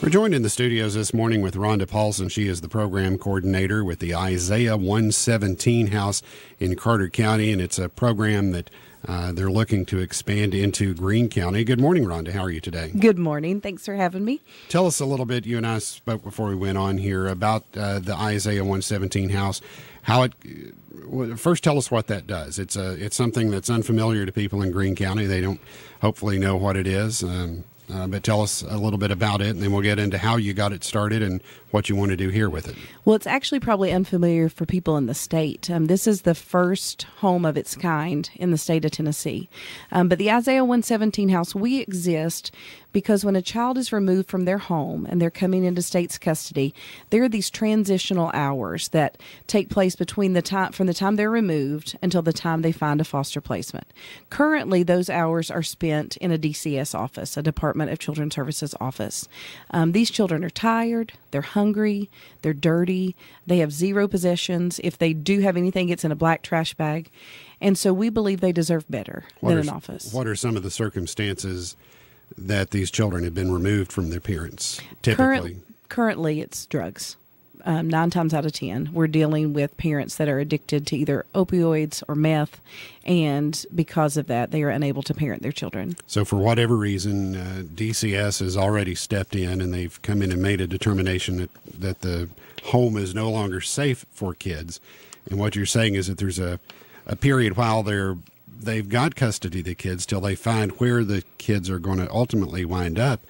We're joined in the studios this morning with Ronda Paulson. She is the program coordinator with the Isaiah 117 House in Carter County, and it's a program that they're looking to expand into Greene County. Good morning, Ronda. How are you today? Good morning. Thanks for having me. Tell us a little bit, you and I spoke before we went on here, about the Isaiah 117 House. First tell us what that does. It's something that's unfamiliar to people in Greene County. They don't hopefully know what it is. But tell us a little bit about it, and then we'll get into how you got it started and what you want to do here with it. Well, it's actually probably unfamiliar for people in the state. This is the first home of its kind in the state of Tennessee. But the Isaiah 117 House, we exist because when a child is removed from their home and they're coming into state's custody, there are these transitional hours that take place from the time they're removed until the time they find a foster placement. Currently, those hours are spent in a DCS office, a Department of Children's Services office. These children are tired, they're hungry, they're dirty, they have zero possessions. If they do have anything, it's in a black trash bag. And so we believe they deserve better than an office. What are some of the circumstances that these children have been removed from their parents, typically? Currently, it's drugs. 9 times out of 10, we're dealing with parents that are addicted to either opioids or meth, and because of that, they are unable to parent their children. So for whatever reason, DCS has already stepped in, and they've come in and made a determination that the home is no longer safe for kids. And what you're saying is that there's a period while they've got custody of the kids till they find where the kids are going to ultimately wind up,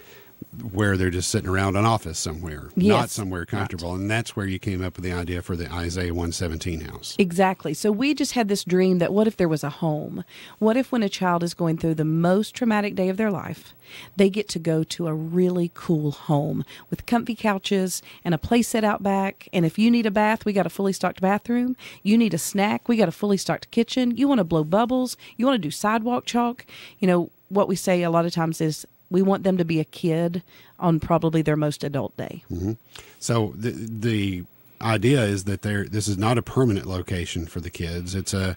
where they're just sitting around an office somewhere, not somewhere comfortable. Right. And that's where you came up with the idea for the Isaiah 117 House. Exactly. So we just had this dream that what if there was a home? What if when a child is going through the most traumatic day of their life, they get to go to a really cool home with comfy couches and a play set out back. And if you need a bath, we got a fully stocked bathroom. You need a snack, we got a fully stocked kitchen. You want to blow bubbles, you want to do sidewalk chalk. You know, what we say a lot of times is we want them to be a kid on probably their most adult day. Mm-hmm. So the idea is that this is not a permanent location for the kids. It's it's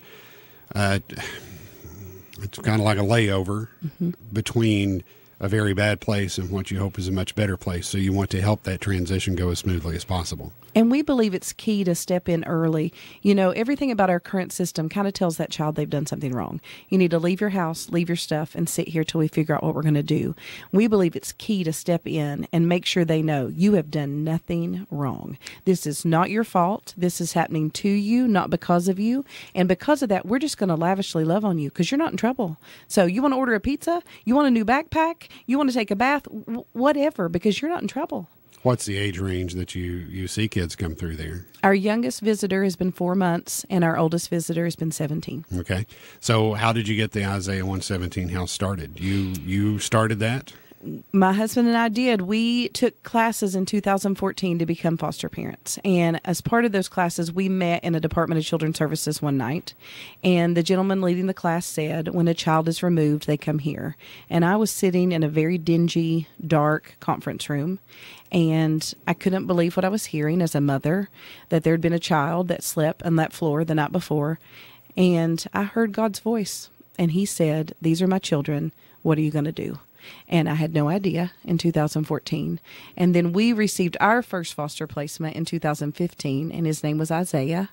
kind of like a layover between a very bad place and what you hope is a much better place. So you want to help that transition go as smoothly as possible. And we believe it's key to step in early. You know, everything about our current system kind of tells that child they've done something wrong. You need to leave your house, leave your stuff, and sit here till we figure out what we're going to do. We believe it's key to step in and make sure they know you have done nothing wrong. This is not your fault. This is happening to you, not because of you. And because of that, we're just going to lavishly love on you because you're not in trouble. So you want to order a pizza? You want a new backpack? You want to take a bath? Whatever, because you're not in trouble. What's the age range that you see kids come through there? Our youngest visitor has been 4 months, and our oldest visitor has been 17. Okay. So how did you get the Isaiah 117 House started? You started that? My husband and I did. We took classes in 2014 to become foster parents. And as part of those classes, we met in a Department of Children's Services one night. And the gentleman leading the class said, when a child is removed, they come here. And I was sitting in a very dingy, dark conference room. And I couldn't believe what I was hearing as a mother, that there had been a child that slept on that floor the night before. And I heard God's voice. And he said, "These are my children. What are you going to do?" And I had no idea in 2014. And then we received our first foster placement in 2015, and his name was Isaiah.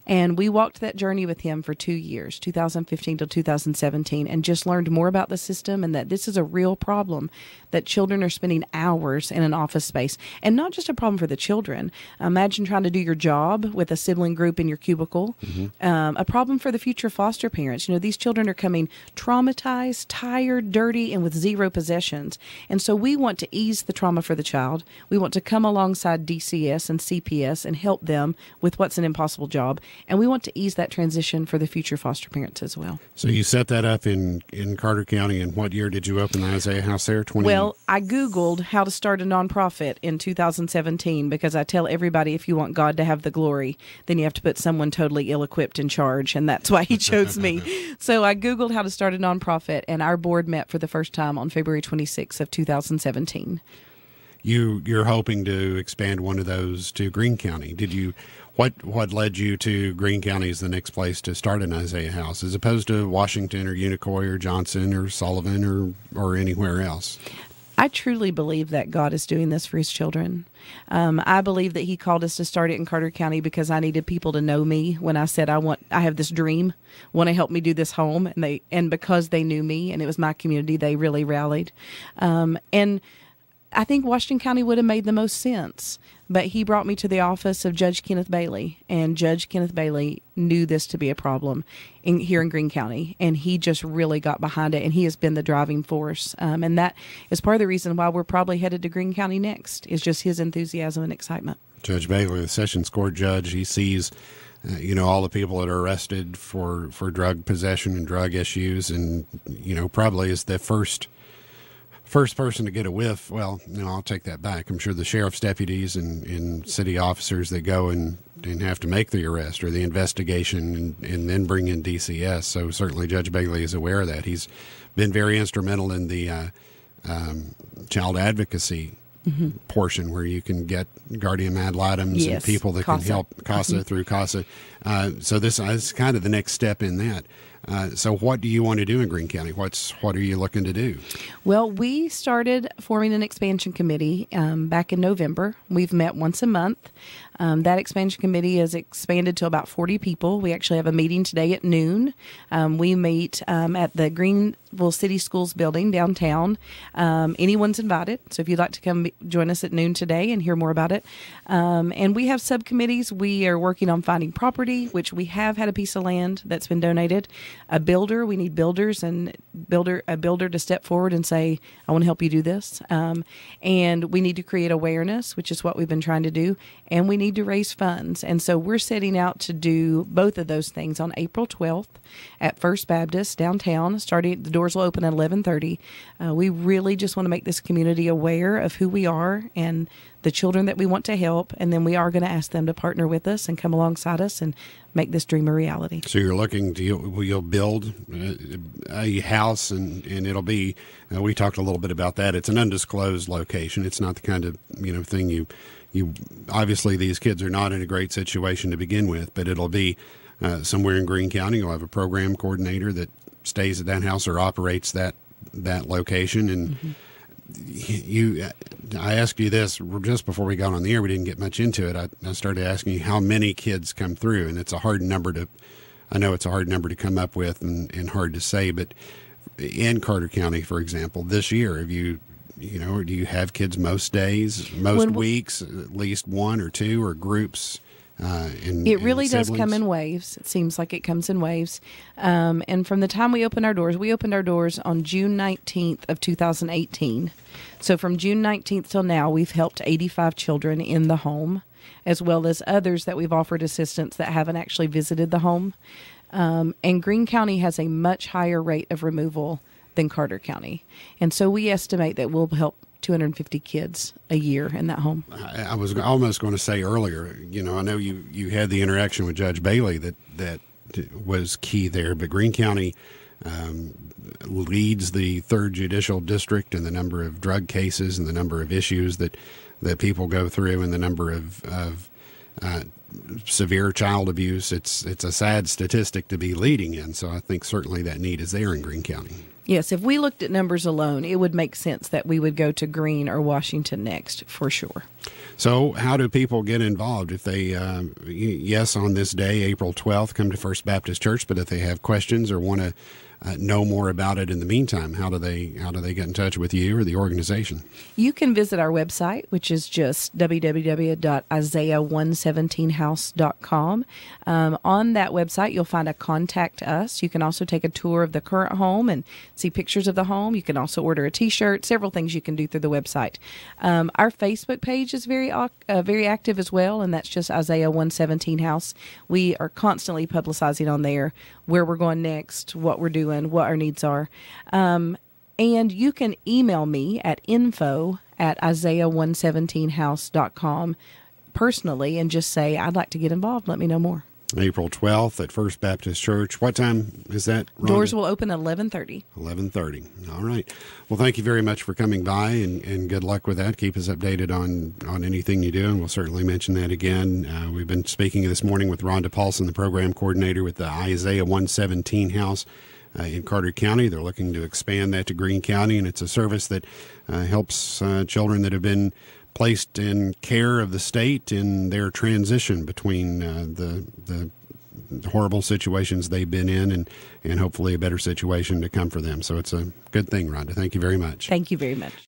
And we walked that journey with him for 2 years, 2015 to 2017, and just learned more about the system and that this is a real problem, that children are spending hours in an office space. And not just a problem for the children. Imagine trying to do your job with a sibling group in your cubicle. A problem for the future foster parents. You know, these children are coming traumatized, tired, dirty, and with zero possessions. And so we want to ease the trauma for the child. We want to come alongside DCS and CPS and help them with what's an impossible job. And we want to ease that transition for the future foster parents as well. So you set that up in Carter County. And what year did you open the Isaiah House there? Well, I Googled how to start a nonprofit in 2017 because I tell everybody if you want God to have the glory, then you have to put someone totally ill-equipped in charge. And that's why he chose me. So I Googled how to start a nonprofit, and our board met for the first time on February 26th of 2017. You're hoping to expand one of those to Greene County. What led you to Greene County as the next place to start an Isaiah House, as opposed to Washington or Unicoi or Johnson or Sullivan or anywhere else? I truly believe that God is doing this for his children. I believe that he called us to start it in Carter County because I needed people to know me when I said, I have this dream, want to help me do this home. And because they knew me and it was my community, they really rallied. And I think Washington County would have made the most sense, but he brought me to the office of Judge Kenneth Bailey, and Judge Kenneth Bailey knew this to be a problem here in Greene County, and he just really got behind it, and he has been the driving force. And that is part of the reason why we're probably headed to Greene County next, is just his enthusiasm and excitement. Judge Bailey, the Sessions Court judge, he sees all the people that are arrested for drug possession and drug issues, and probably is the first person to get a whiff. Well, I'll take that back. I'm sure the sheriff's deputies and city officers that go and have to make the arrest or the investigation and then bring in DCS. So certainly Judge Bailey is aware of that. He's been very instrumental in the child advocacy portion where you can get guardian ad litem's and people that CASA. Can help CASA through CASA. So this is kind of the next step in that. So what do you want to do in Greene County? What are you looking to do? Well, we started forming an expansion committee back in November. We've met once a month. That expansion committee has expanded to about 40 people. We actually have a meeting today at noon. We meet at the Greenville City Schools building downtown. Anyone's invited. So if you'd like to come join us at noon today and hear more about it. And we have subcommittees. We are working on finding property, which we have had a piece of land that's been donated. A builder, we need builders and a builder to step forward and say, I want to help you do this. And we need to create awareness, which is what we've been trying to do. And we need to raise funds. And so we're setting out to do both of those things on April 12th at First Baptist downtown. The doors will open at 11:30. We really just want to make this community aware of who we are and the children that we want to help. And then we are going to ask them to partner with us and come alongside us and make this dream a reality. So you're looking to, you'll build a house and it'll be, we talked a little bit about that. It's an undisclosed location. It's not the kind of, thing you obviously these kids are not in a great situation to begin with, but it'll be somewhere in Greene County. You'll have a program coordinator that stays at that house or operates that location. And I asked you this just before we got on the air. We didn't get much into it. I started asking you how many kids come through, and it's a hard number to come up with and hard to say, but in Carter County, for example, this year, do you have kids most days, weeks, at least one or two, or groups? It really does come in waves. It seems like it comes in waves. And from the time we opened our doors on June 19th of 2018. So from June 19th till now, we've helped 85 children in the home, as well as others that we've offered assistance that haven't actually visited the home. And Greene County has a much higher rate of removal than Carter County. And so we estimate that we'll help 250 kids a year in that home. I was almost going to say earlier, I know you had the interaction with Judge Bailey that was key there, but Greene County leads the 3rd Judicial District in the number of drug cases and the number of issues that people go through and the number of severe child abuse. It's a sad statistic to be leading in, so I think certainly that need is there in Greene County. Yes, if we looked at numbers alone, it would make sense that we would go to Greene or Washington next, for sure. So how do people get involved? If they, yes, on this day, April 12th, come to First Baptist Church, but if they have questions or want to know more about it in the meantime, how do they get in touch with you or the organization? You can visit our website, which is just www.isaiah117house.com. On that website, you'll find a contact us. You can also take a tour of the current home and see pictures of the home. You can also order a T-shirt, several things you can do through the website. Our Facebook page is very active as well, and that's just Isaiah 117 House. We are constantly publicizing on there where we're going next, what we're doing, what our needs are. And you can email me at info@isaiah117house.com personally and just say, I'd like to get involved. Let me know more. April 12th at First Baptist Church. What time is that, Rhonda? Doors will open at 11:30. 11:30. All right. Well, thank you very much for coming by, and good luck with that. Keep us updated on anything you do, and we'll certainly mention that again. We've been speaking this morning with Ronda Paulson, the program coordinator with the Isaiah 117 House. in Carter County. They're looking to expand that to Greene County, and it's a service that helps children that have been placed in care of the state in their transition between the horrible situations they've been in and hopefully a better situation to come for them. So it's a good thing, Rhonda. Thank you very much. Thank you very much.